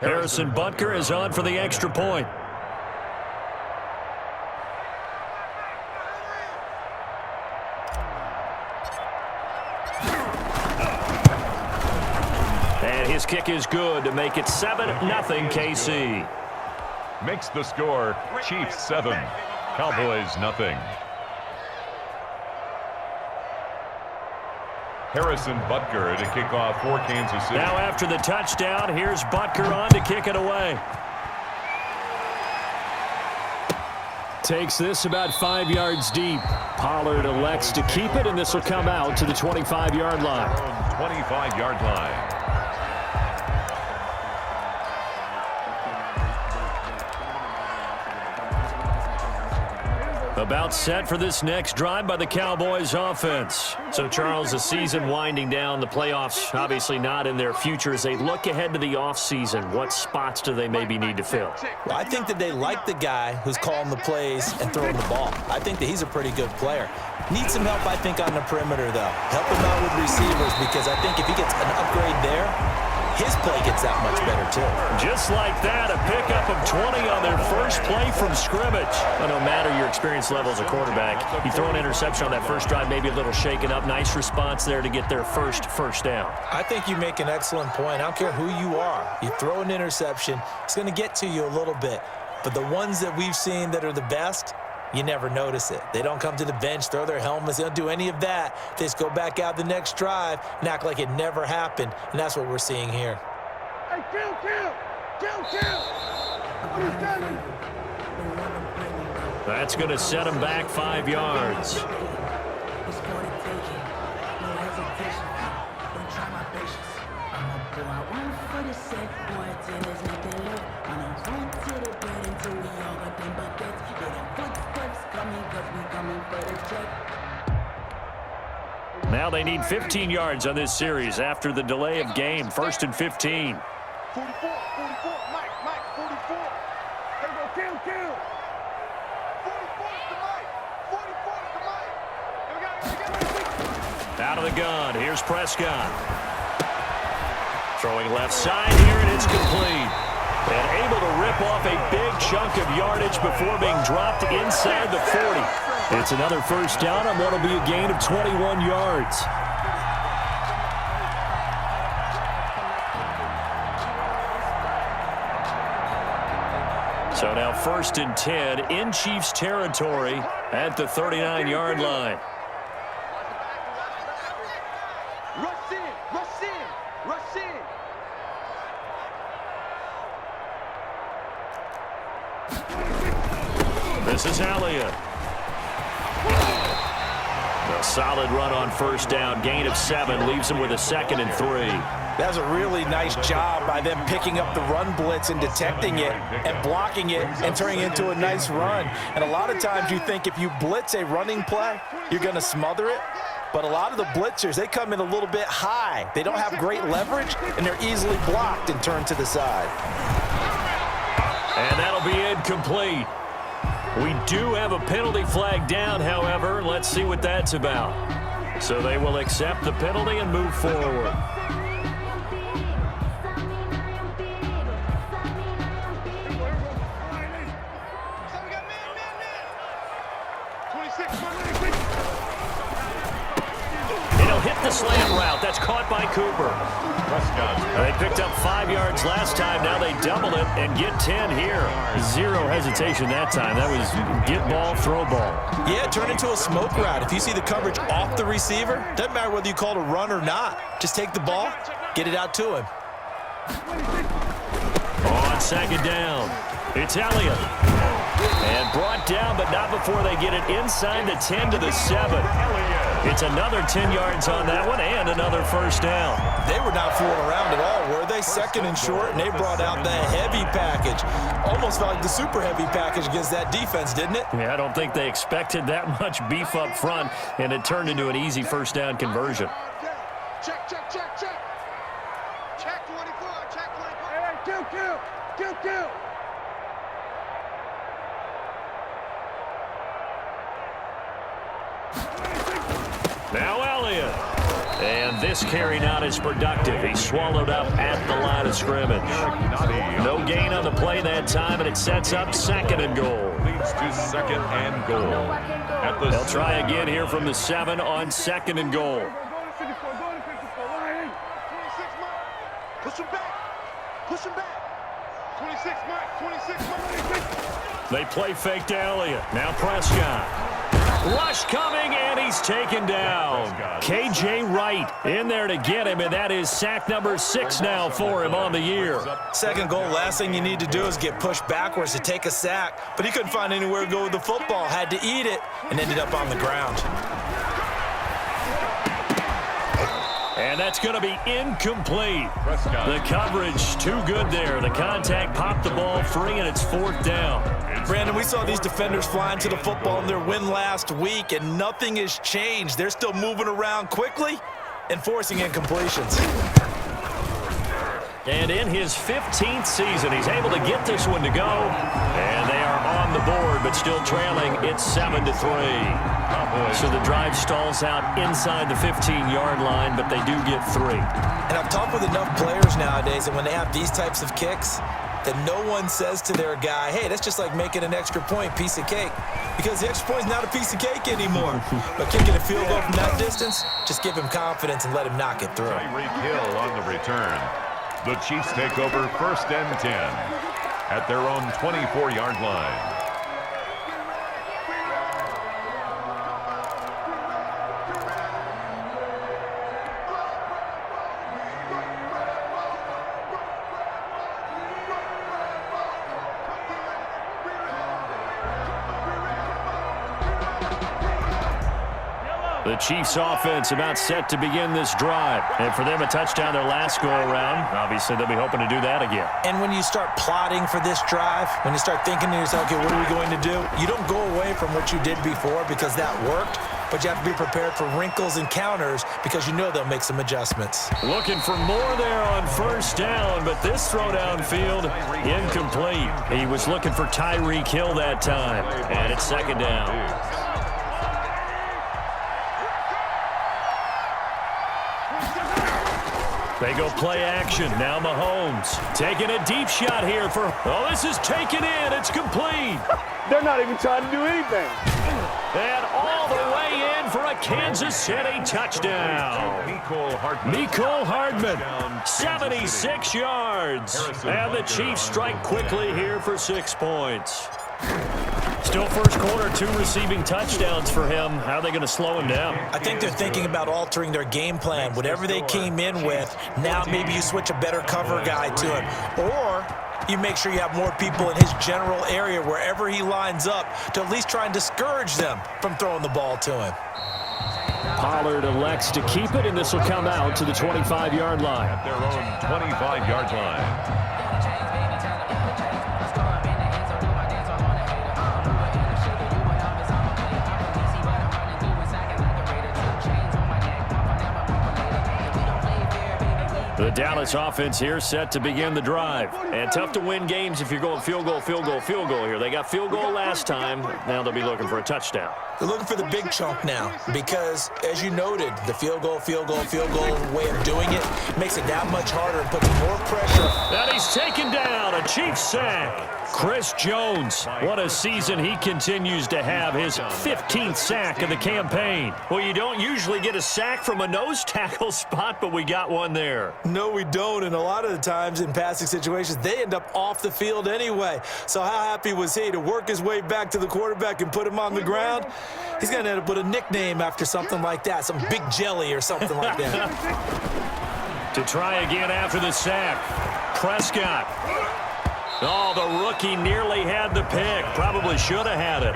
Harrison Butker is on for the extra point. And his kick is good to make it 7-0 KC. Makes the score Chiefs 7, Cowboys nothing. Harrison Butker to kick off for Kansas City. Now after the touchdown, here's Butker on to kick it away. Takes this about 5 yards deep. Pollard elects to keep it, and this will come out to the 25-yard line. 25-yard line. About set for this next drive by the Cowboys offense. So, Charles, the season winding down, the playoffs obviously not in their future. As they look ahead to the offseason, what spots do they maybe need to fill? Well, I think that they like the guy who's calling the plays and throwing the ball. I think that he's a pretty good player. Needs some help, I think, on the perimeter, though. Help him out with receivers, because I think if he gets an upgrade there, his play gets that much better, too. Just like that, a pickup of 20 on their first play from scrimmage. Well, no matter your experience level as a quarterback, you throw an interception on that first drive, maybe a little shaken up. Nice response there to get their first down. I think you make an excellent point. I don't care who you are. You throw an interception, it's going to get to you a little bit. But the ones that we've seen that are the best, you never notice it. They don't come to the bench, throw their helmets. They don't do any of that. They just go back out the next drive and act like it never happened. And that's what we're seeing here. Hey, kill! That's going to set him back 5 yards. Now they need 15 yards on this series after the delay of game. 1st and 15. 44, Mike, 44. There go, kill. 44 to Mike. Out of the gun, here's Prescott. Throwing left side here, and it's complete. And able to rip off a big chunk of yardage before being dropped inside the 40. It's another first down on what will be a gain of 21 yards. So now 1st and 10 in Chiefs territory at the 39-yard line. Rush in. This is Elliott. A solid run on first down. Gain of 7 leaves him with a 2nd and 3. That's a really nice job by them picking up the run blitz and detecting it and blocking it and turning it into a nice run. And a lot of times you think if you blitz a running play, you're going to smother it. But a lot of the blitzers, they come in a little bit high. They don't have great leverage, and they're easily blocked and turned to the side. And that'll be incomplete. We do have a penalty flag down, however. Let's see what that's about. So they will accept the penalty and move forward. It'll hit the slant route. That's caught by Cooper. They picked up 5 yards last time. Now they double it and get 10 here. Zero hesitation that time. That was get ball, throw ball. Yeah, turn into a smoke route. If you see the coverage off the receiver, doesn't matter whether you call it a run or not. Just take the ball, get it out to him. On 2nd down, it's Elliott. And brought down, but not before they get it inside the 10 to the 7. It's another 10 yards on that one and another first down. They were not fooling around at all, were they? 2nd and short, and they brought out the heavy package. Almost felt like the super heavy package against that defense, didn't it? Yeah, I don't think they expected that much beef up front, and it turned into an easy first down conversion. Check. Check 24. Hey, kill. Now Elliott. And this carry not as productive. He swallowed up at the line of scrimmage. No gain on the play that time, and it sets up 2nd and goal. Leads to 2nd and goal. They'll try again here from the 7 on 2nd and goal. Push him back. Push him back. 26, Mike. 26, Mike. They play fake to Elliott. Now Prescott. Rush coming, and he's taken down. K.J. Wright in there to get him, and that is sack number 6 now for him on the year. 2nd goal, last thing you need to do is get pushed backwards to take a sack. But he couldn't find anywhere to go with the football, had to eat it, and ended up on the ground. And that's going to be incomplete. The coverage too good there. The contact popped the ball free, and it's 4th down. Brandon, we saw these defenders flying to the football in their win last week, and nothing has changed. They're still moving around quickly and forcing incompletions. And in his 15th season, he's able to get this one to go. And they are on the board, but still trailing. It's 7-3. So the drive stalls out inside the 15-yard line, but they do get 3. And I've talked with enough players nowadays that when they have these types of kicks, that no one says to their guy, hey, that's just like making an extra point, piece of cake. Because the extra point is not a piece of cake anymore. But kicking a field goal from that distance, just give him confidence and let him knock it through. Tyreek Hill on the return. The Chiefs take over 1st and 10 at their own 24-yard line. The Chiefs offense about set to begin this drive. And for them, a touchdown their last go-around. Obviously, they'll be hoping to do that again. And when you start plotting for this drive, when you start thinking to yourself, okay, what are we going to do? You don't go away from what you did before because that worked, but you have to be prepared for wrinkles and counters because you know they'll make some adjustments. Looking for more there on 1st down, but this throw downfield, incomplete. He was looking for Tyreek Hill that time, and it's 2nd down. They go play action. Now Mahomes taking a deep shot here for, oh, this is taken in. It's complete. They're not even trying to do anything. And all the way in for a Kansas City touchdown. Mecole Hardman, 76 yards. And the Chiefs strike quickly here for 6 points. Still first quarter, 2 receiving touchdowns for him. How are they going to slow him down? I think they're thinking about altering their game plan. Whatever they came in with, now maybe you switch a better cover guy to him. Or you make sure you have more people in his general area wherever he lines up to at least try and discourage them from throwing the ball to him. Pollard elects to keep it, and this will come out to the 25-yard line. At their own 25-yard line. The Dallas offense here set to begin the drive. And tough to win games if you're going field goal, field goal, field goal here. They got field goal last time. Now they'll be looking for a touchdown. They're looking for the big chunk now because, as you noted, the field goal way of doing it makes it that much harder and puts more pressure. And he's taken down, a Chiefs sack. Chris Jones, what a season he continues to have, his 15th sack of the campaign. Well, you don't usually get a sack from a nose tackle spot, but we got one there. No, we don't, and a lot of the times in passing situations, they end up off the field anyway. So how happy was he to work his way back to the quarterback and put him on the ground? He's going to end up with a nickname after something like that, some Big Jelly or something like that. To try again after the sack, Prescott. Oh, the rookie nearly had the pick. Probably should have had it.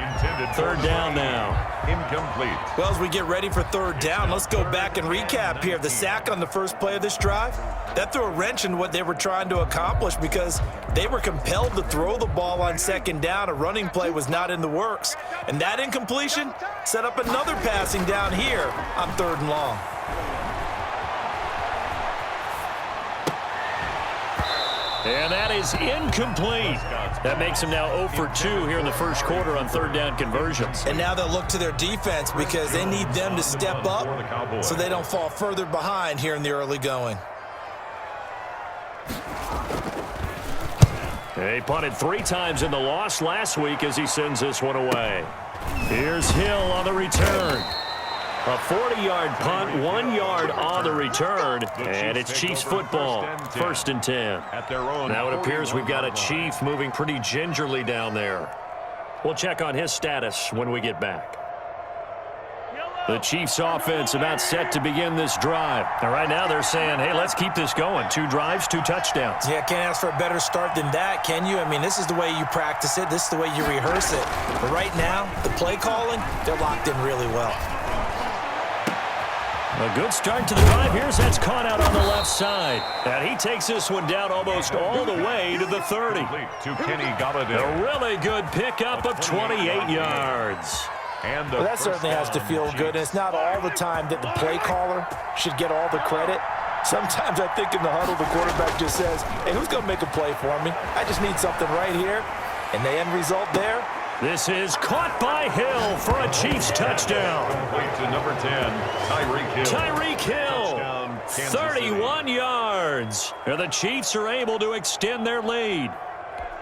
3rd down now. Incomplete. Well, as we get ready for 3rd down, let's go back and recap here. The sack on the first play of this drive, that threw a wrench in what they were trying to accomplish because they were compelled to throw the ball on 2nd down. A running play was not in the works. And that incompletion set up another passing down here on 3rd and long. And that is incomplete. That makes him now 0 for 2 here in the first quarter on third down conversions. And now they'll look to their defense because they need them to step up so they don't fall further behind here in the early going. He punted 3 times in the loss last week as he sends this one away. Here's Hill on the return. A 40-yard punt, 1 yard on the return, and it's Chiefs football, 1st and 10. Now it appears we've got a Chief moving pretty gingerly down there. We'll check on his status when we get back. The Chiefs offense about set to begin this drive. And right now they're saying, hey, let's keep this going. 2 drives, 2 touchdowns. Yeah, can't ask for a better start than that, can you? I mean, this is the way you practice it. This is the way you rehearse it. But right now, the play calling, they're locked in really well. A good start to the drive. Here's that's caught out on the left side. And he takes this one down almost all the way to the 30. A really good pickup of 28 yards. Well, that certainly has to feel good. And it's not all the time that the play caller should get all the credit. Sometimes I think in the huddle, the quarterback just says, hey, who's going to make a play for me? I just need something right here. And the end result there. This is caught by Hill for a Chiefs touchdown. To number 10, Tyreek Hill, 31 yards. And the Chiefs are able to extend their lead.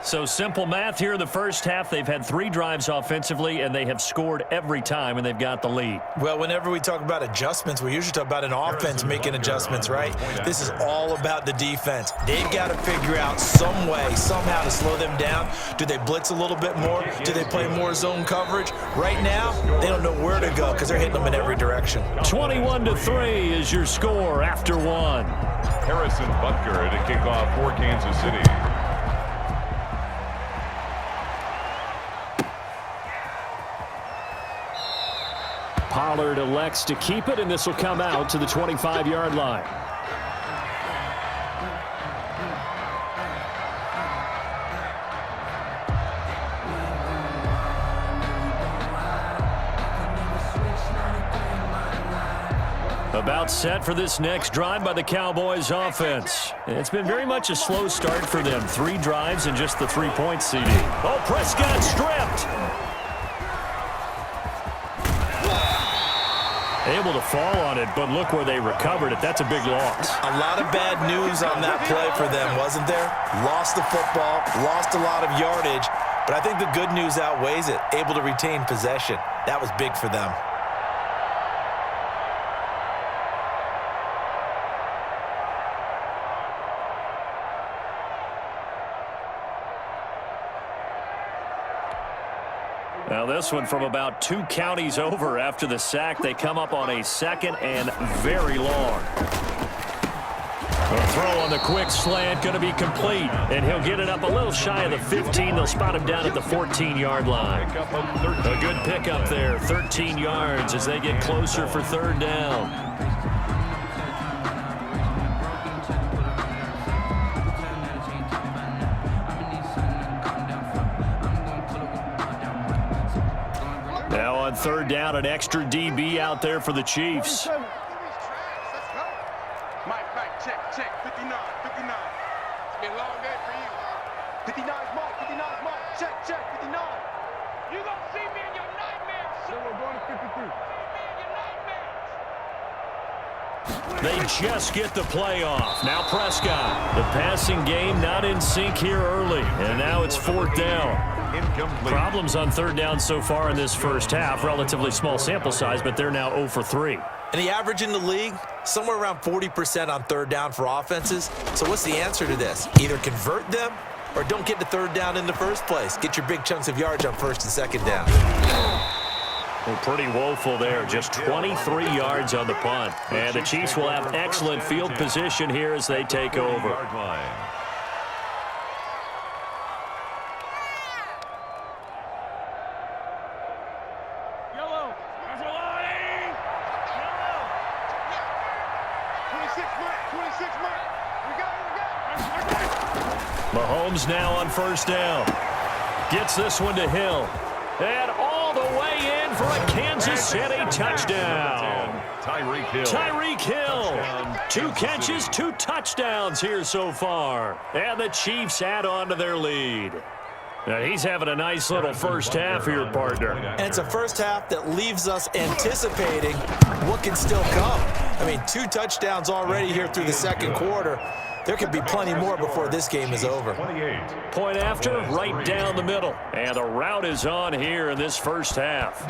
So simple math here in the first half. They've had 3 drives offensively, and they have scored every time, and they've got the lead. Well, whenever we talk about adjustments, we usually talk about an offense making adjustments, right? This is all about the defense. They've got to figure out some way, somehow to slow them down. Do they blitz a little bit more? Do they play more zone coverage? Right now, they don't know where to go because they're hitting them in every direction. 21-3 is your score after 1. Harrison Butker to kick off for Kansas City. Pollard elects to keep it, and this will come out to the 25-yard line. About set for this next drive by the Cowboys offense. It's been very much a slow start for them. 3 drives and just the 3-point CD. Oh, Prescott stripped. Able to fall on it, but look where they recovered it. That's a big loss. A lot of bad news on that play for them, wasn't there? Lost the football, lost a lot of yardage, but I think the good news outweighs it. Able to retain possession. That was big for them. Now this one from about 2 counties over after the sack. They come up on a 2nd and very long. A throw on the quick slant going to be complete, and he'll get it up a little shy of the 15. They'll spot him down at the 14-yard line. A good pickup there, 13 yards as they get closer for 3rd down. Now on 3rd down, an extra DB out there for the Chiefs. Mike, check, 59. It's been a long day for you. 59's Mike, check, 59. You gonna see me in your nightmares, son. No, we're going to 53. They just get the play off. Now Prescott. The passing game not in sync here early, and now it's 4th down. Incomplete. Problems on 3rd down so far in this first half. Relatively small sample size, but they're now 0 for 3. And the average in the league, somewhere around 40% on 3rd down for offenses. So what's the answer to this? Either convert them or don't get to 3rd down in the first place. Get your big chunks of yards on 1st and 2nd down. Well, pretty woeful there. Just 23 yards on the punt. And the Chiefs will have excellent field position here as they take over. Mahomes now on 1st down. Gets this one to Hill. And all the way in for a Kansas City touchdown. Tyreek Hill. Tyreek Hill. Touchdown, 2 Kansas catches, City. 2 touchdowns here so far. And the Chiefs add on to their lead. Now he's having a nice little first half here, partner. And it's a first half that leaves us anticipating what can still come. I mean, 2 touchdowns already here through the second quarter. There could be plenty more before this game is over. 28. Point after, right down the middle. And the route is on here in this first half.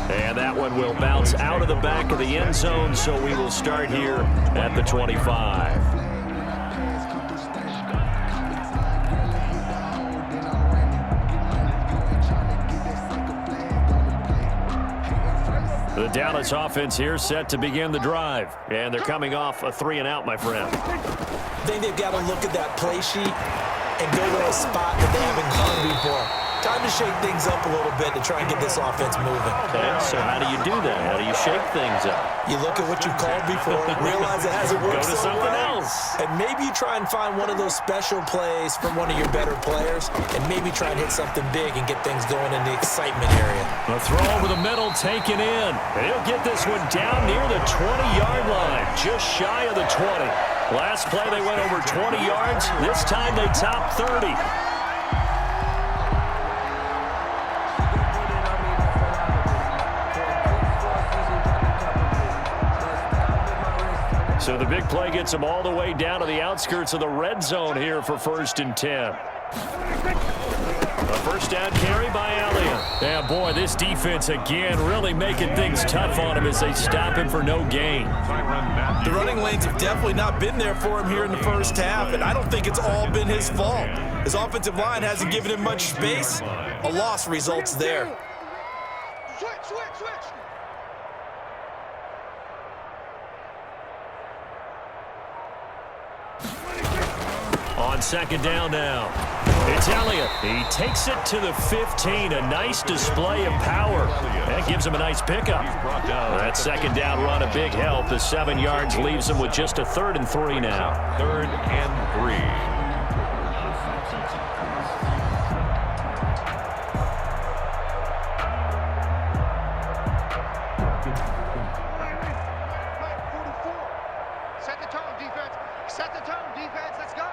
And that one will bounce out of the back of the end zone, so we will start here at the 25. The Dallas offense here set to begin the drive. And they're coming off a 3-and-out, my friend. I think they've got to look at that play sheet and go to a spot that they haven't gone before. Time to shake things up a little bit to try and get this offense moving. Okay, so how do you do that? How do you shake things up? You look at what you've called before, realize it hasn't worked Go to so something well, else. and maybe you try and find one of those special plays from one of your better players, and maybe try and hit something big and get things going in the excitement area. A throw over the middle taken in. And he'll get this one down near the 20-yard line, just shy of the 20. Last play they went over 20 yards. This time they topped 30. So the big play gets them all the way down to the outskirts of the red zone here for 1st and 10. A first down carry by Elliott. Yeah, boy, this defense again really making things tough on him as they stop him for no gain. The running lanes have definitely not been there for him here in the first half, and I don't think it's all been his fault. His offensive line hasn't given him much space. A loss results there. Switch. On 2nd down now. It's Elliott. He takes it to the 15. A nice display of power. That gives him a nice pickup. That 2nd down run a big help. The 7 yards leaves him with just a 3rd and 3 now. 3rd and 3. Set the tone, defense. Set the tone, defense. Let's go.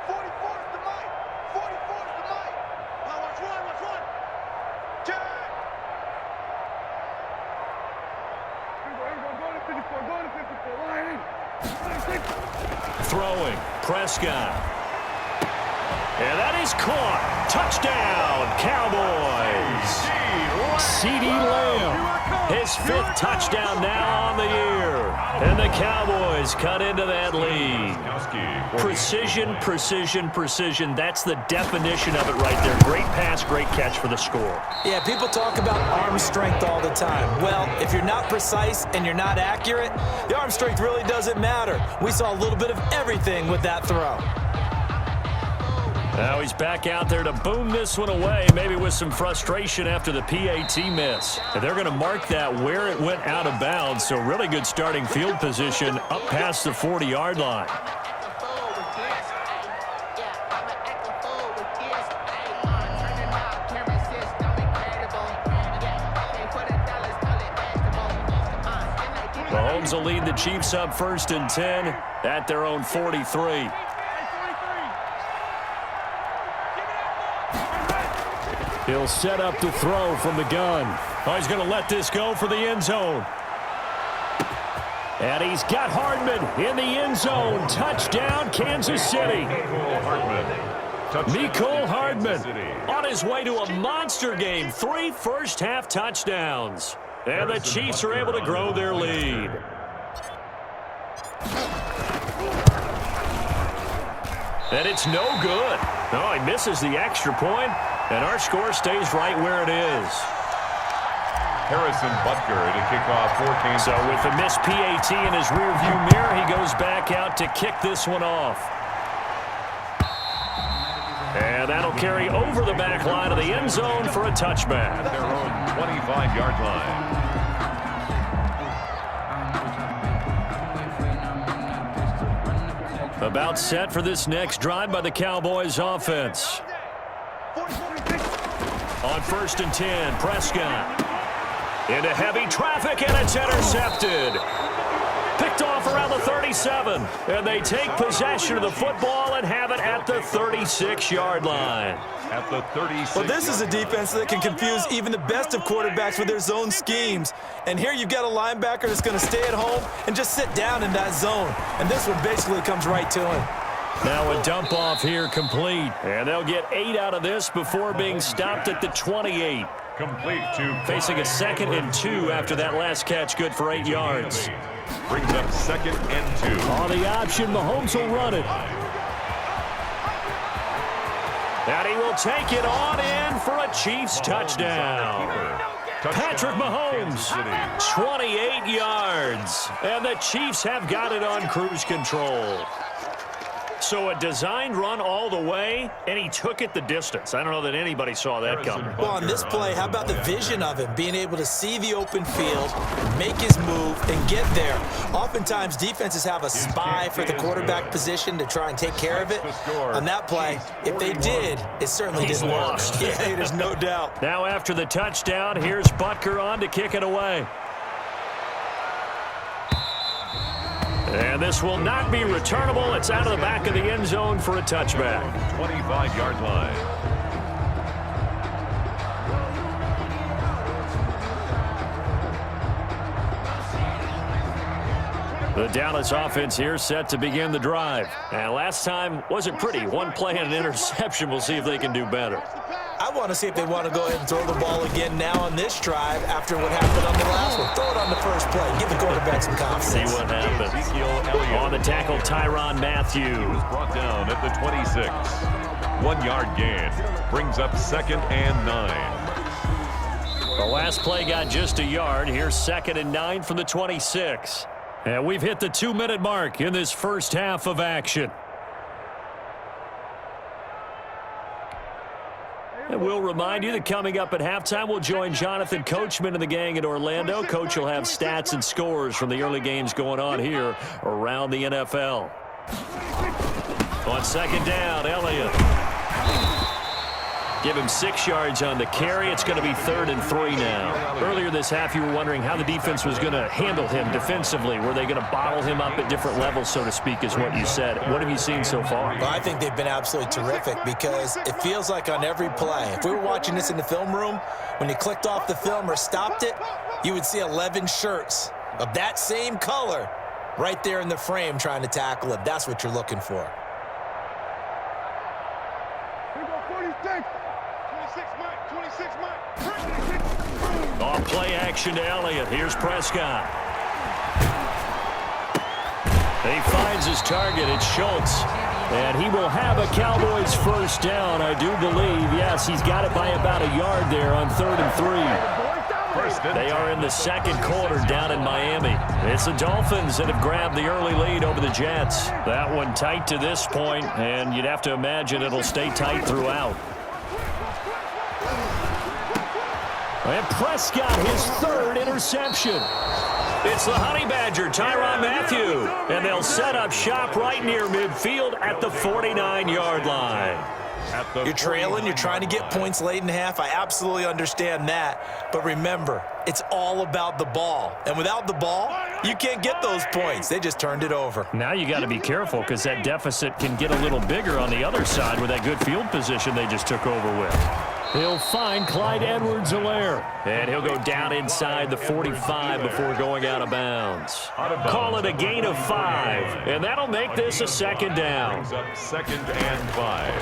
44's the mic. 44's the mic. Now let's run. Turn. Throwing. Prescott. And that is caught. Touchdown, Cowboys. CeeDee Lamb. His 5th touchdown now on the year. And the Cowboys cut into that lead. Precision. That's the definition of it right there. Great pass, great catch for the score. Yeah, people talk about arm strength all the time. Well, if you're not precise and you're not accurate, the arm strength really doesn't matter. We saw a little bit of everything with that throw. Now he's back out there to boom this one away, maybe with some frustration after the PAT miss. And they're going to mark that where it went out of bounds, so really good starting field position up past the 40-yard line. Mahomes will lead the Chiefs up 1st and 10 at their own 43. He'll set up the throw from the gun. Oh, he's going to let this go for the end zone. And he's got Hardman in the end zone. Touchdown, Kansas City. Mecole Hardman on his way to a monster game. 3 first-half touchdowns. And the Chiefs are able to grow their lead. And it's no good. Oh, he misses the extra point. And our score stays right where it is. Harrison Butker to kick off for Kansas. So with the missed PAT in his rearview mirror, he goes back out to kick this one off. And that'll carry over the back line of the end zone for a touchback. Their own 25-yard line. About set for this next drive by the Cowboys offense. On 1st and 10, Prescott. Into heavy traffic, and it's intercepted. Picked off around the 37, and they take possession of the football and have it at the 36-yard line. At the 36. Well, this is a defense that can confuse even the best of quarterbacks with their zone schemes. And here you've got a linebacker that's going to stay at home and just sit down in that zone. And this one basically comes right to him. Now a dump off here complete. And they'll get 8 out of this before being stopped at the 28. Complete to Facing a 2nd and 2 after that last catch, good for 8 yards. Brings up 2nd and 2. On the option, Mahomes will run it. And he will take it on in for a Chiefs touchdown. Patrick Mahomes, 28 yards. And the Chiefs have got it on cruise control. So a designed run all the way, and he took it the distance. I don't know that anybody saw that coming. Well, on this play, how about the vision of him, being able to see the open field, make his move, and get there. Oftentimes, defenses have a spy for the quarterback position to try and take care of it. On that play, if they did, it certainly didn't work. Lost. Yeah, there's no doubt. Now after the touchdown, here's Butker on to kick it away. And this will not be returnable. It's out of the back of the end zone for a touchback. 25-yard line. The Dallas offense here set to begin the drive. And last time wasn't pretty. One play and an interception. We'll see if they can do better. I want to see if they want to go ahead and throw the ball again now on this drive after what happened on the last one. Throw it on the first play. Give the quarterback some confidence. See what happens. On the tackle, Tyrann Mathieu. Was brought down at the 26. 1-yard gain. Brings up 2nd and 9. The last play got just a yard. Here's 2nd and 9 from the 26. And we've hit the 2-minute mark in this first half of action. And we'll remind you that coming up at halftime, we'll join Jonathan Coachman and the gang in Orlando. Coach will have stats and scores from the early games going on here around the NFL. On 2nd down, Elliott. Give him 6 yards on the carry. It's going to be 3rd and 3 now. Earlier this half, you were wondering how the defense was going to handle him defensively. Were they going to bottle him up at different levels, so to speak, is what you said. What have you seen so far? Well, I think they've been absolutely terrific because it feels like on every play, if we were watching this in the film room, when you clicked off the film or stopped it, you would see 11 shirts of that same color right there in the frame trying to tackle it. That's what you're looking for. Off play action to Elliott. Here's Prescott. He finds his target. It's Schultz. And he will have a Cowboys first down, I do believe. Yes, he's got it by about a yard there on 3rd and 3. They are in the 2nd quarter down in Miami. It's the Dolphins that have grabbed the early lead over the Jets. That one tight to this point, and you'd have to imagine it'll stay tight throughout. And Prescott, his 3rd interception. It's the Honey Badger, Tyrann Mathieu. And they'll set up shop right near midfield at the 49-yard line. You're trailing, you're trying to get points late in half. I absolutely understand that. But remember, it's all about the ball. And without the ball, you can't get those points. They just turned it over. Now you got to be careful because that deficit can get a little bigger on the other side with that good field position they just took over with. He'll find Clyde Edwards-Helaire. And he'll go down inside the 45 before going out of bounds. Call it a gain of 5. And that'll make this a 2nd down. 2nd and 5.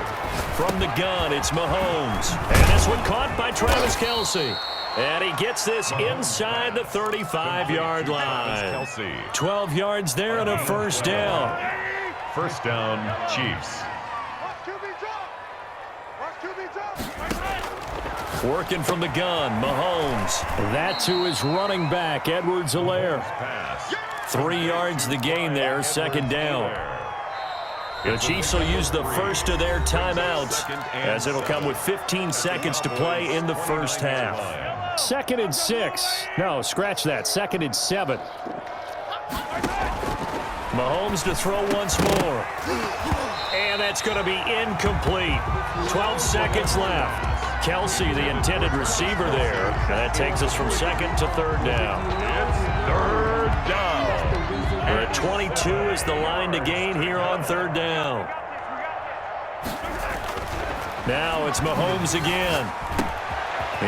From the gun, it's Mahomes. And this one caught by Travis Kelce. And he gets this inside the 35-yard line. 12 yards there and a first down. First down, Chiefs. Working from the gun, Mahomes. That's who is running back, Edwards-Helaire. 3 yards the gain there, 2nd down. The Chiefs will use the first of their timeouts as it'll come with 15 seconds to play in the first half. 2nd and 6. No, scratch that. 2nd and 7. Mahomes to throw once more. And that's going to be incomplete. 12 seconds left. Kelsey, the intended receiver there. And that takes us from second to third down. It's third down. We're at 22 is the line to gain here on third down. Now it's Mahomes again.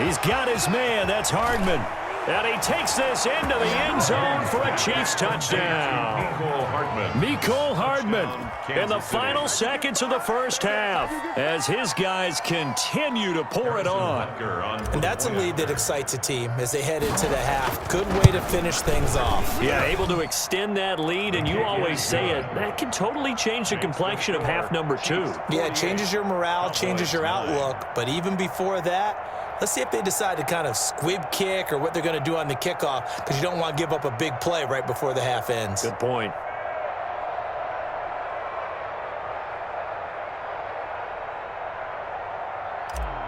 He's got his man. That's Hardman. And he takes this into the end zone for a Chiefs touchdown. Mecole Hardman in the final seconds of the first half as his guys continue to pour it on. And that's a lead that excites a team as they head into the half. Good way to finish things off. Yeah, able to extend that lead, and you always say it, that can totally change the complexion of half number 2. Yeah, it changes your morale, changes your outlook. But even before that, let's see if they decide to kind of squib kick or what they're going to do on the kickoff, because you don't want to give up a big play right before the half ends. Good point.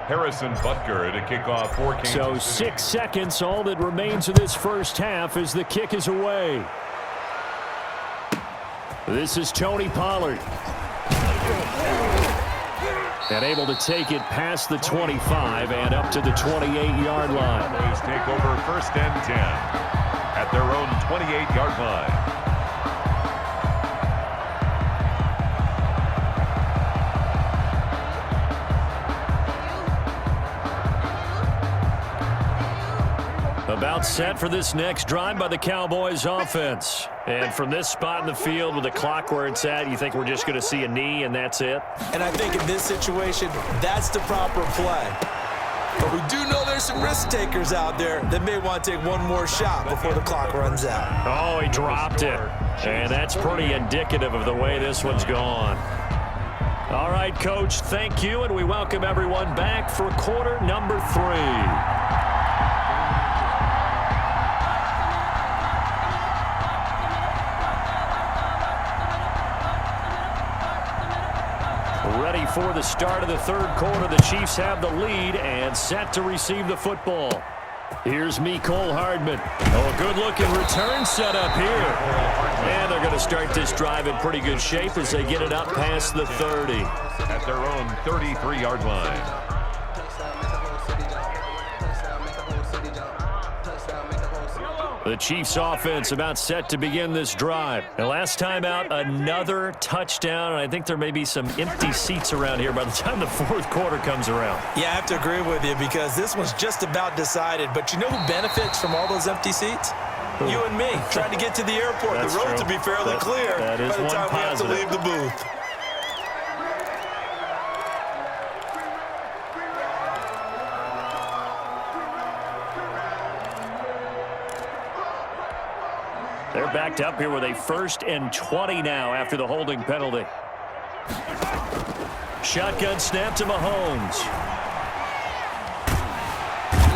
Harrison Butker to kick off for Kansas City. So 6 seconds, all that remains of this first half as the kick is away. This is Tony Pollard. And able to take it past the 25 and up to the 28-yard line. Cowboys take over first and 10 at their own 28-yard line. About set for this next drive by the Cowboys offense. And from this spot in the field with the clock where it's at, you think we're just going to see a knee and that's it? And I think in this situation, that's the proper play. But we do know there's some risk takers out there that may want to take one more shot before the clock runs out. Oh, he dropped it. And that's pretty indicative of the way this one's gone. All right, Coach, thank you, and we welcome everyone back for quarter number 3. Ready for the start of the third quarter. The Chiefs have the lead and set to receive the football. Here's Mecole Hardman. Oh, a good-looking return set up here. And they're going to start this drive in pretty good shape as they get it up past the 30. At their own 33-yard line. The Chiefs offense about set to begin this drive. And last time out, another touchdown. And I think there may be some empty seats around here by the time the fourth quarter comes around. Yeah, I have to agree with you because this one's just about decided. But you know who benefits from all those empty seats? You and me, trying to get to the airport. That's the road true. to be fairly clear that is by the time we have to positive. leave the booth. They're backed up here with a 1st and 20 now after the holding penalty. Shotgun snap to Mahomes.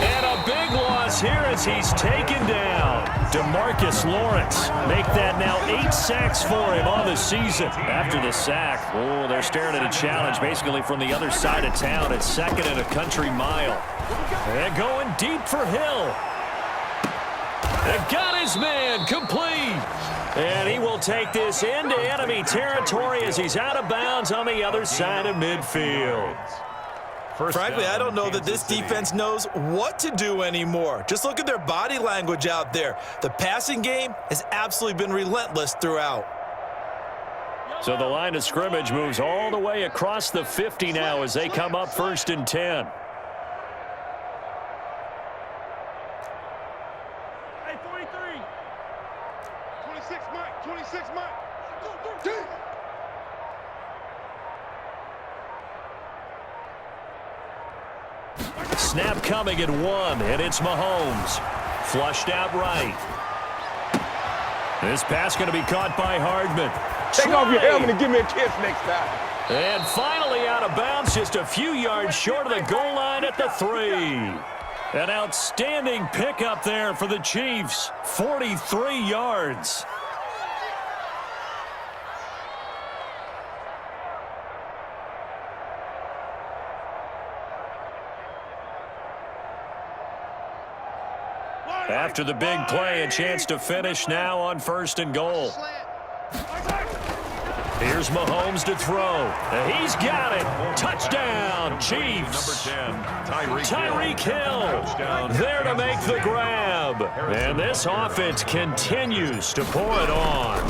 And a big loss here as he's taken down. DeMarcus Lawrence make that now 8 sacks for him on the season. After the sack, oh, they're staring at a challenge basically from the other side of town at 2nd and a country mile. And going deep for Hill. And got his man complete. And he will take this into enemy territory as he's out of bounds on the other side of midfield. Frankly, I don't know that this defense knows what to do anymore. Just look at their body language out there. The passing game has absolutely been relentless throughout. So the line of scrimmage moves all the way across the 50 now as they come up 1st and 10. Snap coming at 1, and it's Mahomes. Flushed out right. This pass going to be caught by Hardman. Take off your helmet and give me a kiss next time. And finally out of bounds, just a few yards short of the goal line at the 3. An outstanding pickup there for the Chiefs. 43 yards. After the big play, a chance to finish now on 1st and goal. Here's Mahomes to throw. He's got it. Touchdown, Chiefs. Number 10, Tyreek Hill there to make the grab. And this offense continues to pour it on.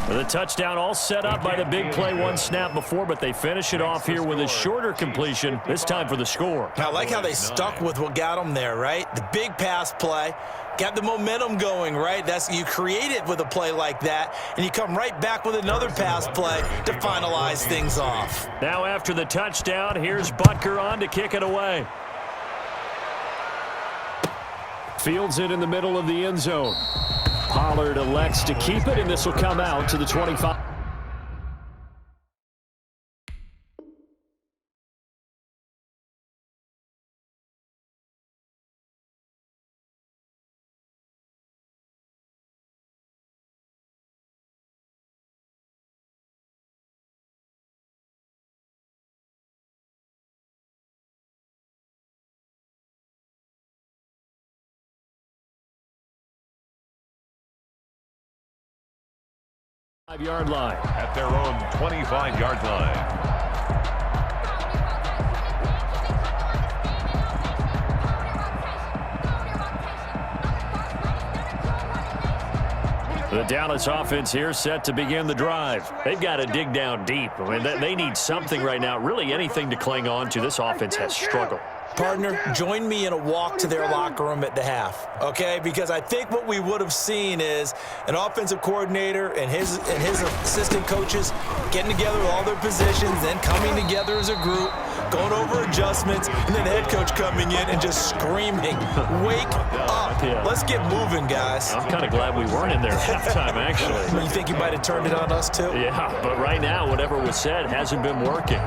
The touchdown all set up by the big play one snap before, but they finish it off here with a shorter completion, this time for the score. I like how they stuck with what got them there, right? The big pass play. Got the momentum going, right? You create it with a play like that, and you come right back with another pass play to finalize things off. Now after the touchdown, here's Butker on to kick it away. Fields it in the middle of the end zone. Pollard elects to keep it, and this will come out to the 25. Yard line. At their own 25-yard line. The Dallas offense here set to begin the drive. They've got to dig down deep. I mean, they need something right now, really anything to cling on to. This offense has struggled. Partner, join me in a walk to their locker room at the half, okay? Because I think what we would have seen is an offensive coordinator and his assistant coaches getting together with all their positions, then coming together as a group, going over adjustments, and then the head coach coming in and just screaming, "Wake up. Yeah. Let's get moving, guys." I'm kind of glad we weren't in there at halftime, actually. You think you might have turned it on us, too? Yeah, but right now, whatever was said hasn't been working.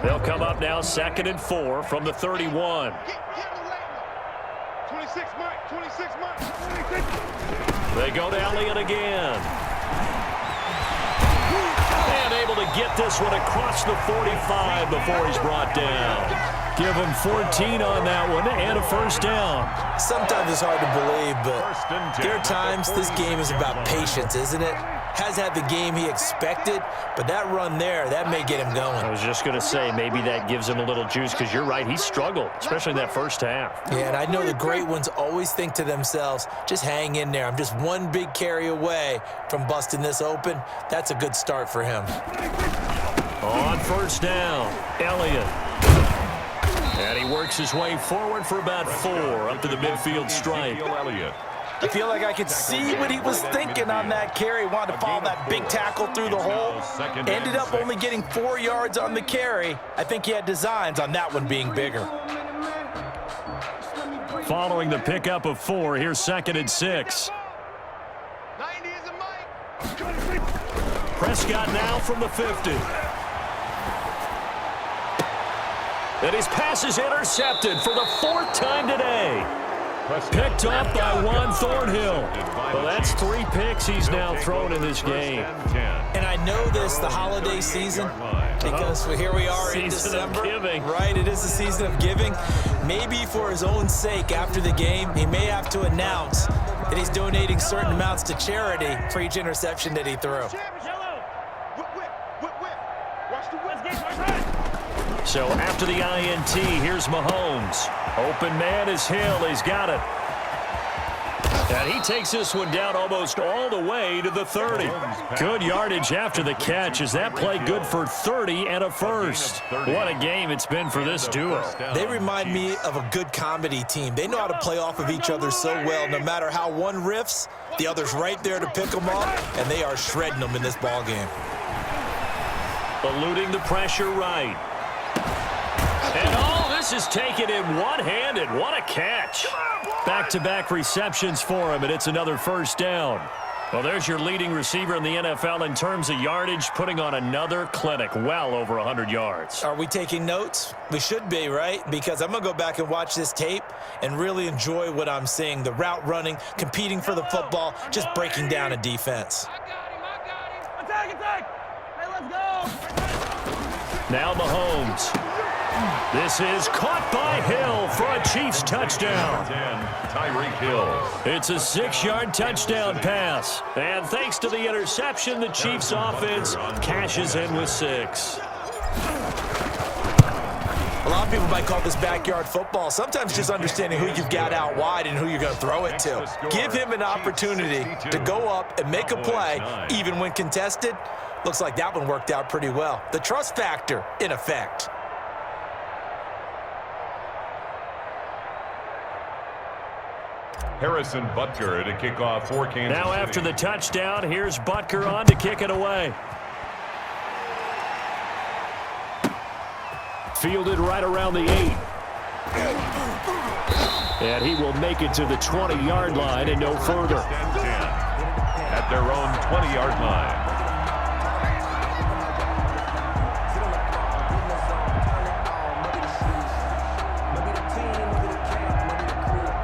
They'll come up now, 2nd and 4 from the 31. 26 Mike, 26 Mike, 26. They go to Elliott again. And able to get this one across the 45 before he's brought down. Give him 14 on that one and a first down. Sometimes it's hard to believe, but there are times this game is about patience, isn't it? Has had the game he expected, but that run there, that may get him going. I was just going to say, maybe that gives him a little juice, because you're right, he struggled, especially in that first half. Yeah, and I know the great ones always think to themselves, just hang in there. I'm just one big carry away from busting this open. That's a good start for him. On first down, Elliott. And he works his way forward for about 4 up to the midfield stripe. I feel like I could see what he was thinking on that carry. Wanted to follow that big tackle through the hole. Ended up only getting 4 yards on the carry. I think he had designs on that one being bigger. Following the pickup of 4, here's 2nd and 6. 90 is a Mike. Prescott now from the 50. And his pass is intercepted for the 4th time today. Picked off by Juan Thornhill. Well, that's 3 picks he's now thrown in this game. And I know this, the holiday season, because here we are in December. Right, it is the season of giving. Maybe for his own sake after the game, he may have to announce that he's donating certain amounts to charity for each interception that he threw. So after the INT, here's Mahomes. Open man is Hill. He's got it. And he takes this one down almost all the way to the 30. Good yardage after the catch. Is that play good for 30 and a first? What a game it's been for this duo. They remind me of a good comedy team. They know how to play off of each other so well. No matter how one riffs, the other's right there to pick them up, and they are shredding them in this ball game. Eluding the pressure right. And all this is taken in one-handed. What a catch. Back-to-back receptions for him, and it's another first down. Well, there's your leading receiver in the NFL in terms of yardage, putting on another clinic, well over 100 yards. Are we taking notes? We should be, right? Because I'm going to go back and watch this tape and really enjoy what I'm seeing. The route running, competing for the football, just breaking down a defense. I got him. Attack. Hey, let's go. Now Mahomes. This is caught by Hill for a Chiefs touchdown. 10, Tyreek Hill. It's a 6-yard touchdown pass. And thanks to the interception, the Chiefs offense cashes in with 6. A lot of people might call this backyard football. Sometimes just understanding who you've got out wide and who you're going to throw it to. Give him an opportunity to go up and make a play, even when contested. Looks like that one worked out pretty well. The trust factor in effect. Harrison Butker to kick off for Kansas Now City. after the touchdown, here's Butker on to kick it away. Fielded right around the 8. And he will make it to the 20-yard line and no further. At their own 20-yard line.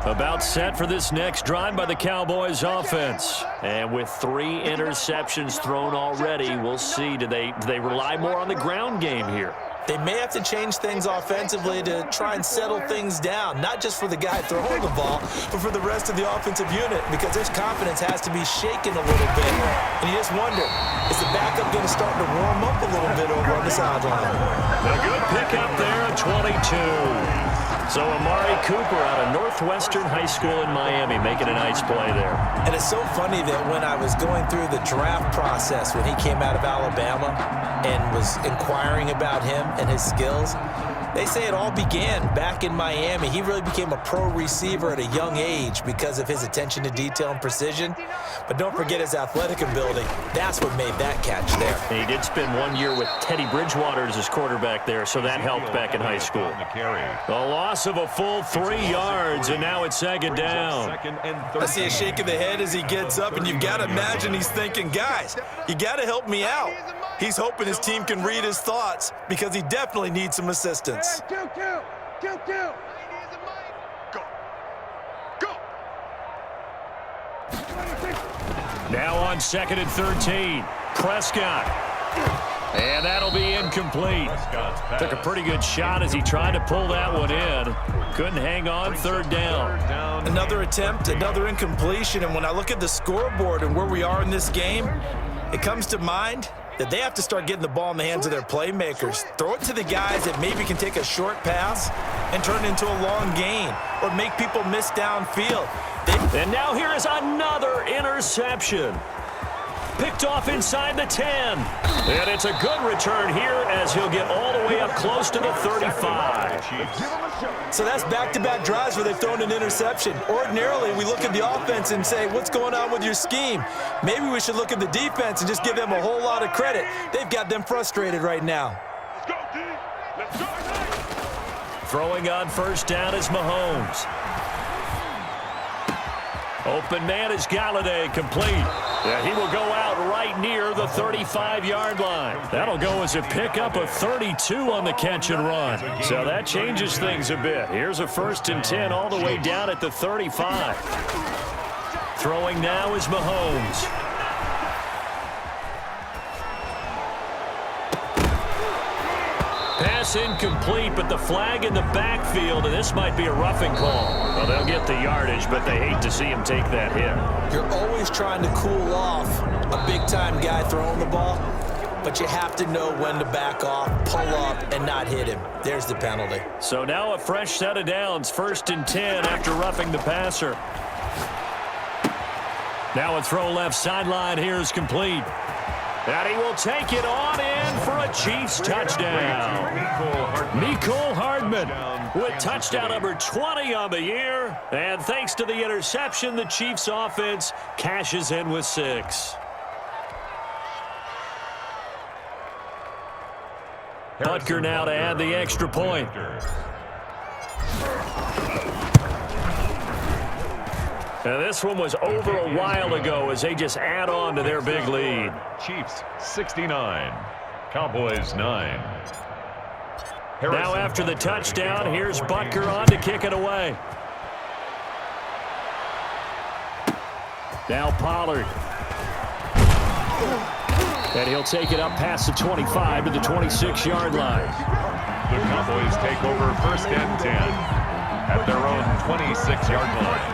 About set for this next drive by the Cowboys offense. And with 3 interceptions thrown already, we'll see. Do they rely more on the ground game here? They may have to change things offensively to try and settle things down, not just for the guy throwing the ball, but for the rest of the offensive unit, because their confidence has to be shaken a little bit. And you just wonder, is the backup going to start to warm up a little bit over on the sideline? A good pickup there at 22. So Amari Cooper out of Northwestern High School in Miami making a nice play there. And it's so funny that when I was going through the draft process when he came out of Alabama and was inquiring about him and his skills, they say it all began back in Miami. He really became a pro receiver at a young age because of his attention to detail and precision. But don't forget his athletic ability. That's what made that catch there. And he did spend 1 year with Teddy Bridgewater as his quarterback there, so that helped back in high school. A loss of a full 3 yards, and now it's 2nd down. I see a shake of the head as he gets up, and you've got to imagine he's thinking, guys, you got to help me out. He's hoping his team can read his thoughts because he definitely needs some assistance. Go. Now on 2nd and 13, Prescott. And that'll be incomplete. Took a pretty good shot as he tried to pull that one in. Couldn't hang on 3rd down. Another attempt, another incompletion, and when I look at the scoreboard and where we are in this game, it comes to mind that they have to start getting the ball in the hands of their playmakers. Throw it to the guys that maybe can take a short pass and turn it into a long gain or make people miss downfield. And now here is another interception. Picked off inside the 10. And it's a good return here as he'll get all the way up close to the 35. So that's back-to-back drives where they've thrown an interception. Ordinarily, we look at the offense and say, what's going on with your scheme? Maybe we should look at the defense and just give them a whole lot of credit. They've got them frustrated right now. Let's go, D. Let's go. Throwing on 1st down is Mahomes. Open man is Galladay, complete. And he will go out right near the 35-yard line. That'll go as a pickup of 32 on the catch and run. So that changes things a bit. Here's a 1st and 10 all the way down at the 35. Throwing now is Mahomes. Pass incomplete, but the flag in the backfield, and this might be a roughing call. Well, they'll get the yardage, but they hate to see him take that hit. You're always trying to cool off a big-time guy throwing the ball, but you have to know when to back off, pull up, and not hit him. There's the penalty. So now a fresh set of downs, 1st and 10 after roughing the passer. Now a throw left sideline here is complete. And he will take it on in for a Chiefs touchdown. Mecole Hardman with touchdown number 20 on the year. And thanks to the interception, the Chiefs offense cashes in with 6. Butker now to add the extra point. Now this one was over a while ago as they just add on to their big lead. Chiefs 69, Cowboys 9. Now after the touchdown, here's Butker on to kick it away. Now Pollard. And he'll take it up past the 25 to the 26-yard line. The Cowboys take over first and 10 at their own 26-yard line.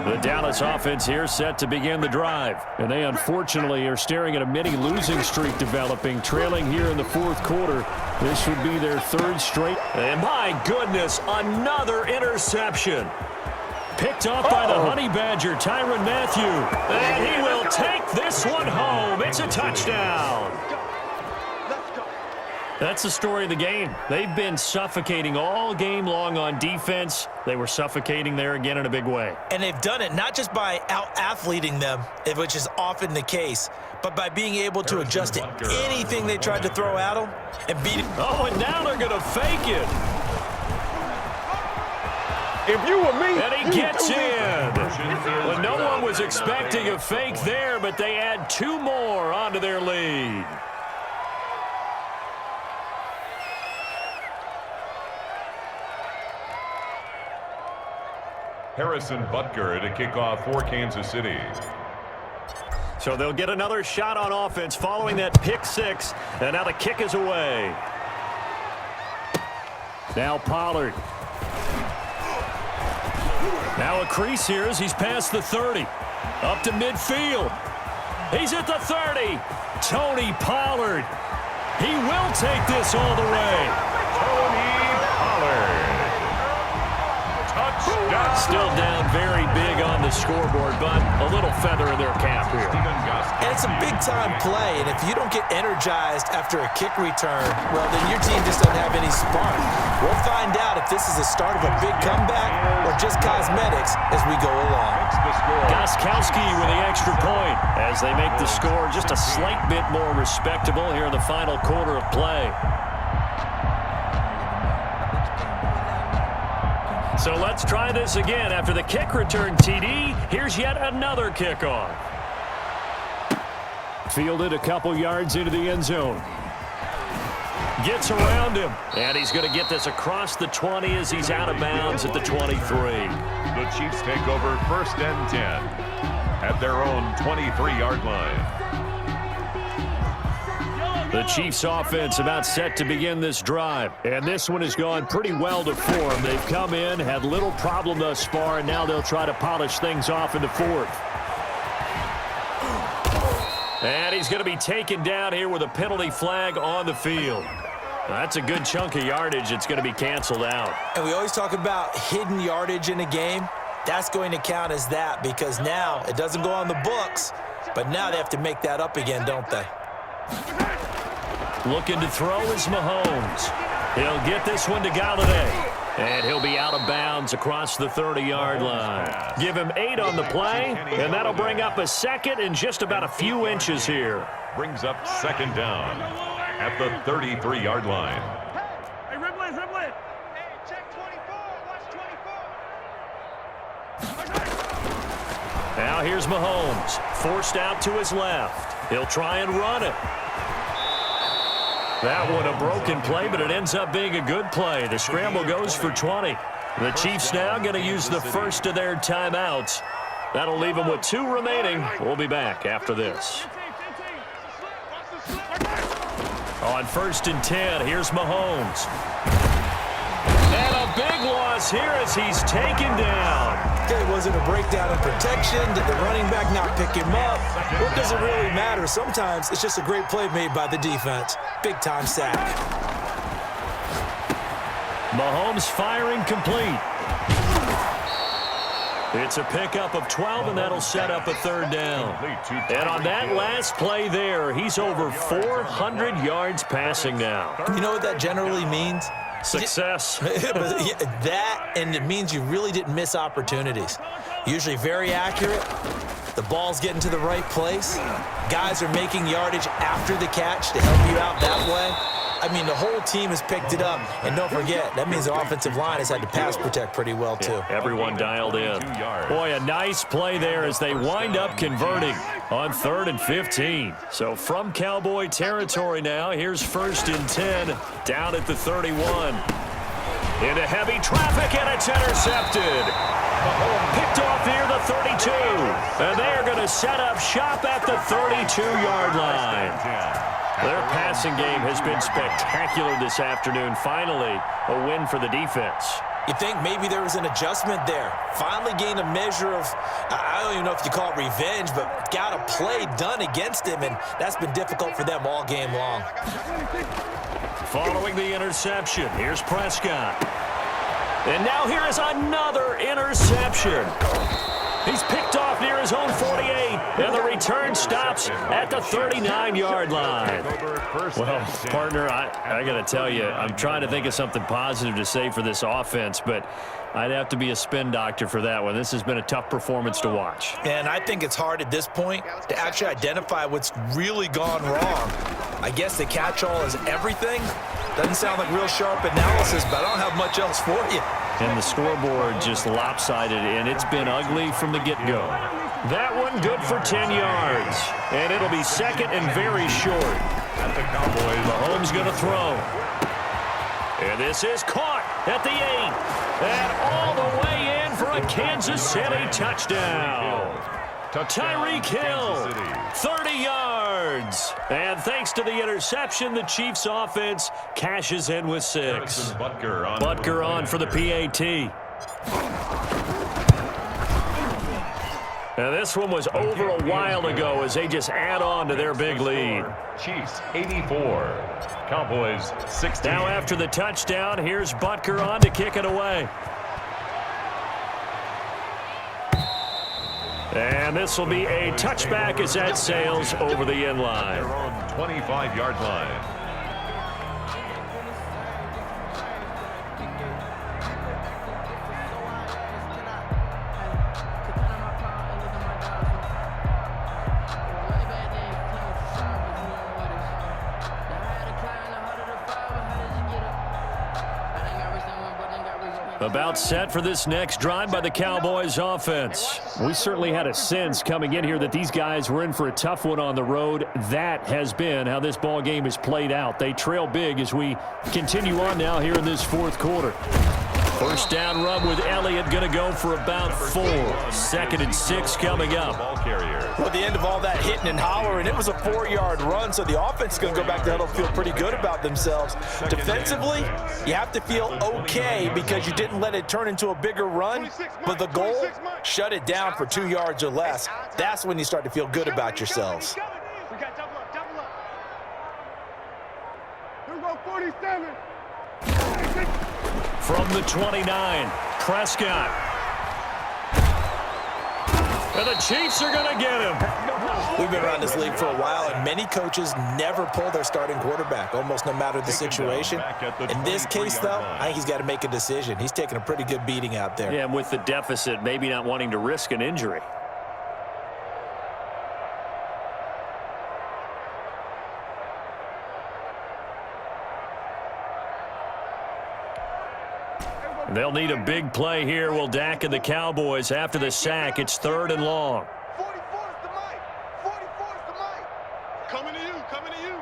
The Dallas offense here set to begin the drive. And they unfortunately are staring at a mini losing streak developing, trailing here in the fourth quarter. This would be their third straight. And my goodness, another interception. Picked off by the Honey Badger, Tyrann Mathieu. And he will take this one home. It's a touchdown. That's the story of the game. They've been suffocating all game long on defense. They were suffocating there again in a big way. And they've done it not just by out-athleting them, which is often the case, but by being able to adjust to anything they tried to throw at them and beat it. Oh, and now they're going to fake it. If you were me, and he gets in. Well, no one was expecting a fake there, but they add two more onto their lead. Harrison Butker to kick off for Kansas City. So they'll get another shot on offense following that pick six, and now the kick is away. Now Pollard. Now a crease here as he's past the 30. Up to midfield. He's at the 30. Tony Pollard. He will take this all the way. Tony Pollard. Touchdown. Still down very big on the scoreboard, but a little feather in their cap here. And it's a big-time play, and if you don't get energized after a kick return, well, then your team just doesn't have any spark. We'll find out if this is the start of a big comeback or just cosmetics as we go along. Gostkowski with the extra point as they make the score just a slight bit more respectable here in the final quarter of play. So let's try this again. After the kick return TD, here's yet another kickoff. Fielded a couple yards into the end zone. Gets around him, and he's going to get this across the 20 as he's out of bounds at the 23. The Chiefs take over first and 10 at their own 23-yard line. The Chiefs offense about set to begin this drive. And this one has gone pretty well to form. They've come in, had little problem thus far, and now they'll try to polish things off in the fourth. And he's going to be taken down here with a penalty flag on the field. That's a good chunk of yardage. It's going to be canceled out. And we always talk about hidden yardage in a game. That's going to count as that because now it doesn't go on the books, but now they have to make that up again, don't they? Looking to throw is Mahomes. He'll get this one to Galladay. And he'll be out of bounds across the 30-yard line. Give him 8 on the play, and that'll bring up a second and just about a few inches here. Brings up second down at the 33-yard line. Hey, Riblin. Hey, check 24. Watch 24. Now here's Mahomes. Forced out to his left. He'll try and run it. That one a broken play, but it ends up being a good play. The scramble goes for 20. The Chiefs now going to use the first of their timeouts. That'll leave them with 2 remaining. We'll be back after this. On first and 10, here's Mahomes. And a big loss here as he's taken down. Okay, was it a breakdown in protection? Did the running back not pick him up? What does it really matter? Sometimes it's just a great play made by the defense. Big-time sack. Mahomes firing complete. It's a pickup of 12, and that'll set up a third down. And on that last play there, he's over 400 yards passing now. You know what that generally means? Success. That, and it means you really didn't miss opportunities. Usually very accurate. The ball's getting to the right place. Guys are making yardage after the catch to help you out that way. I mean, the whole team has picked it up. And don't forget, that means the offensive line has had to pass protect pretty well, too. Yeah, everyone dialed in. Boy, a nice play there as they wind up converting on 3rd and 15. So from Cowboy territory now, here's 1st and 10 down at the 31. Into heavy traffic, and it's intercepted. Picked off near the 32. And they are going to set up shop at the 32-yard line. Their passing game has been spectacular this afternoon. Finally, a win for the defense. You think maybe there was an adjustment there. Finally gained a measure of, I don't even know if you call it revenge, but got a play done against him, and that's been difficult for them all game long. Following the interception, here's Prescott. And now here is another interception. He's picked off near his own 48, and the return stops at the 39-yard line. Well, partner, I got to tell you, I'm trying to think of something positive to say for this offense, but I'd have to be a spin doctor for that one. This has been a tough performance to watch. And I think it's hard at this point to actually identify what's really gone wrong. I guess the catch-all is everything. Doesn't sound like real sharp analysis, but I don't have much else for you. And the scoreboard just lopsided, and it's been ugly from the get-go. That one good for 10 yards. And it'll be second and very short. At the Cowboys. Mahomes going to throw. And this is caught at the 8. And all the way in for a Kansas City touchdown. Tyreek Hill, 30 yards. And thanks to the interception, the Chiefs offense cashes in with 6. Butker on for the PAT. Now this one was over a while ago as they just add on to their big lead. Chiefs 84, Cowboys 16. Now after the touchdown, here's Butker on to kick it away. And this will be a touchback as that sails over the end line. Their own 25-yard line. About set for this next drive by the Cowboys offense. We certainly had a sense coming in here that these guys were in for a tough one on the road. That has been how this ball game has played out. They trail big as we continue on now here in this fourth quarter. First down run with Elliott going to go for about 4. 2nd and 6 coming up. Well, at the end of all that hitting and hollering, it was a 4-yard run, so the offense is going to go back to huddle, feel pretty good about themselves. Defensively, you have to feel okay because you didn't let it turn into a bigger run, but the goal, shut it down for 2 yards or less. That's when you start to feel good about yourselves. We got double up, double up. Here we go, 47. From the 29, Prescott. And the Chiefs are going to get him. We've been around this league for a while, and many coaches never pull their starting quarterback, almost no matter the situation. In this case, though, I think he's got to make a decision. He's taking a pretty good beating out there. Yeah, and with the deficit, maybe not wanting to risk an injury. They'll need a big play here. Will Dak and the Cowboys after the sack. It's 3rd and long. 44 is the mic. 44 is the mic. Coming to you, coming to you.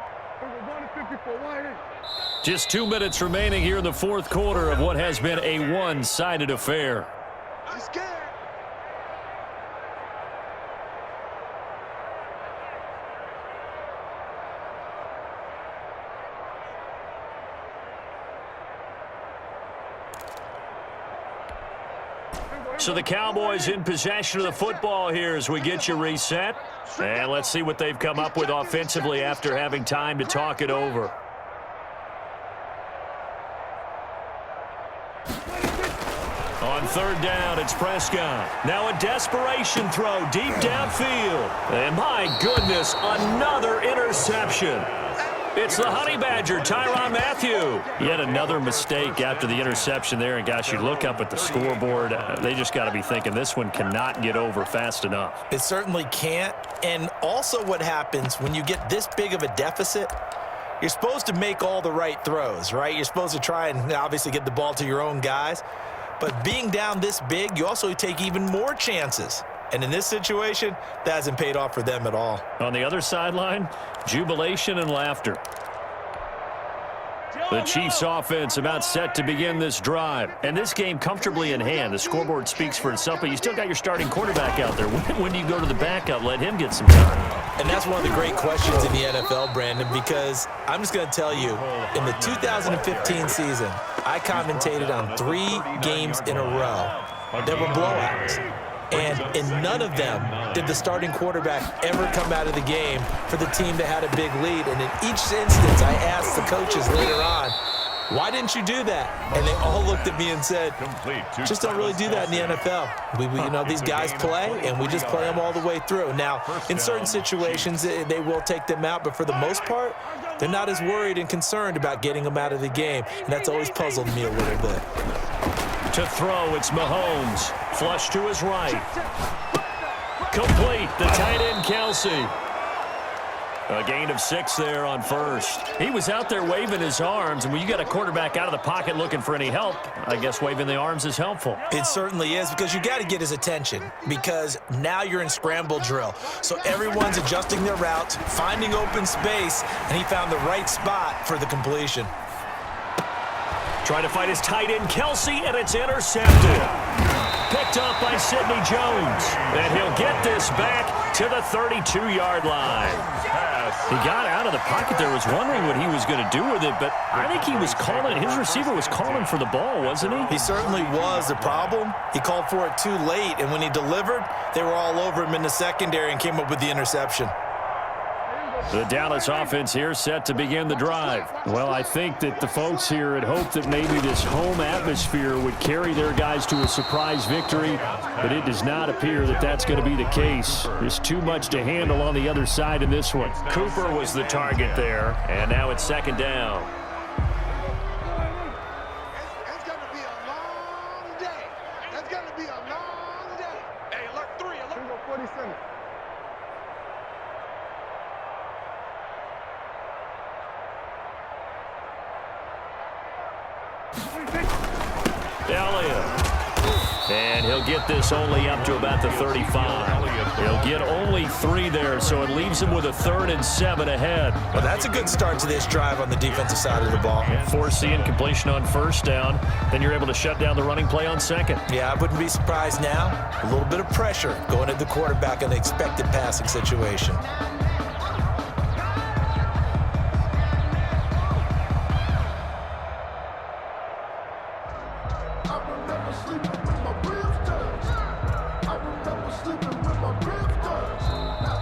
We're running 54 wide. Just 2 minutes remaining here in the fourth quarter of what has been a one-sided affair. I'm scared. So the Cowboys in possession of the football here as we get you reset. And let's see what they've come up with offensively after having time to talk it over. On 3rd down, it's Prescott. Now a desperation throw deep downfield. And my goodness, another interception. It's the Honey Badger, Tyrann Mathieu. Yet another mistake after the interception there. And, gosh, you look up at the scoreboard. They just got to be thinking this one cannot get over fast enough. It certainly can't. And also what happens when you get this big of a deficit, you're supposed to make all the right throws, right? You're supposed to try and obviously get the ball to your own guys. But being down this big, you also take even more chances. And in this situation, that hasn't paid off for them at all. On the other sideline, jubilation and laughter. The Chiefs offense about set to begin this drive. And this game comfortably in hand. The scoreboard speaks for itself, but you still got your starting quarterback out there. When do you go to the backup? Let him get some time. And that's one of the great questions in the NFL, Brandon, because I'm just going to tell you, in the 2015 season, I commentated on 3 games in a row. There were blowouts. And in none of them did the starting quarterback ever come out of the game for the team that had a big lead. And in each instance, I asked the coaches later on, why didn't you do that? And they all looked at me and said, just don't really do that in the NFL. You know, these guys play, and we just play them all the way through. Now, in certain situations, they will take them out, but for the most part, they're not as worried and concerned about getting them out of the game. And that's always puzzled me a little bit. To throw, it's Mahomes. Flush to his right. Complete, the tight end, Kelsey. A gain of 6 there on first. He was out there waving his arms, and when you got a quarterback out of the pocket looking for any help, I guess waving the arms is helpful. It certainly is, because you got to get his attention, because now you're in scramble drill. So everyone's adjusting their routes, finding open space, and he found the right spot for the completion. Trying to find his tight end, Kelsey, and it's intercepted. Picked up by Sidney Jones. And he'll get this back to the 32-yard line. He got out of the pocket there, was wondering what he was going to do with it, but I think he was calling, his receiver was calling for the ball, wasn't he? He certainly was. The problem, he called for it too late, and when he delivered, they were all over him in the secondary and came up with the interception. The Dallas offense here set to begin the drive. Well, I think that the folks here had hoped that maybe this home atmosphere would carry their guys to a surprise victory, but it does not appear that that's going to be the case. There's too much to handle on the other side in this one. Cooper was the target there, and now it's second down. It's going to be a long day. It's going to be a long day. Hey, alert 3, alert 47. Elliott. And he'll get this only up to about the 35. He'll get only 3 there, so it leaves him with a 3rd and 7 ahead. Well, that's a good start to this drive on the defensive side of the ball. Forcing incompletion on first down. Then you're able to shut down the running play on second. Yeah, I wouldn't be surprised now. A little bit of pressure going at the quarterback in the expected passing situation.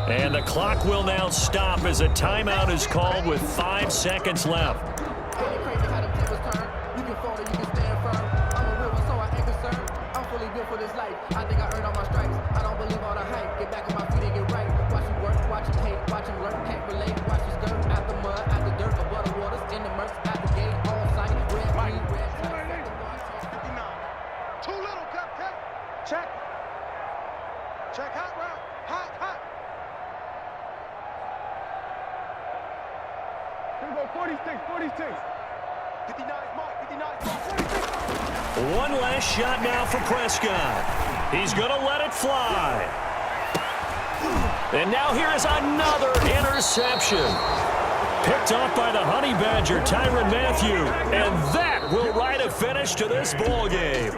And the clock will now stop as a timeout is called with 5 seconds left. Check. Check hot route. Hot. Here we go, 46. 59 mark, 46. One last shot now for Prescott. He's going to let it fly. And now here is another interception. Picked off by the Honey Badger, Tyrann Mathieu. And that will write a finish to this ball game.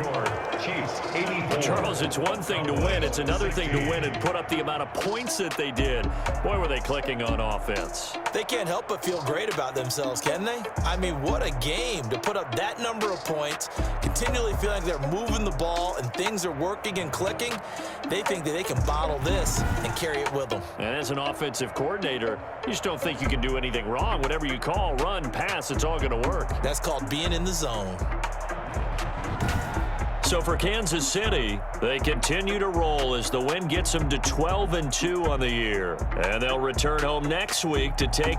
Charles, it's one thing to win. It's another thing to win and put up the amount of points that they did. Boy, were they clicking on offense. They can't help but feel great about themselves, can they? I mean, what a game to put up that number of points, continually feel like they're moving the ball and things are working and clicking. They think that they can bottle this and carry it with them. And as an offensive coordinator, you just don't think you can do anything wrong. Whatever you call, run, pass, it's all going to work. That's called being in the zone. So for Kansas City, they continue to roll as the win gets them to 12-2 on the year. And they'll return home next week to take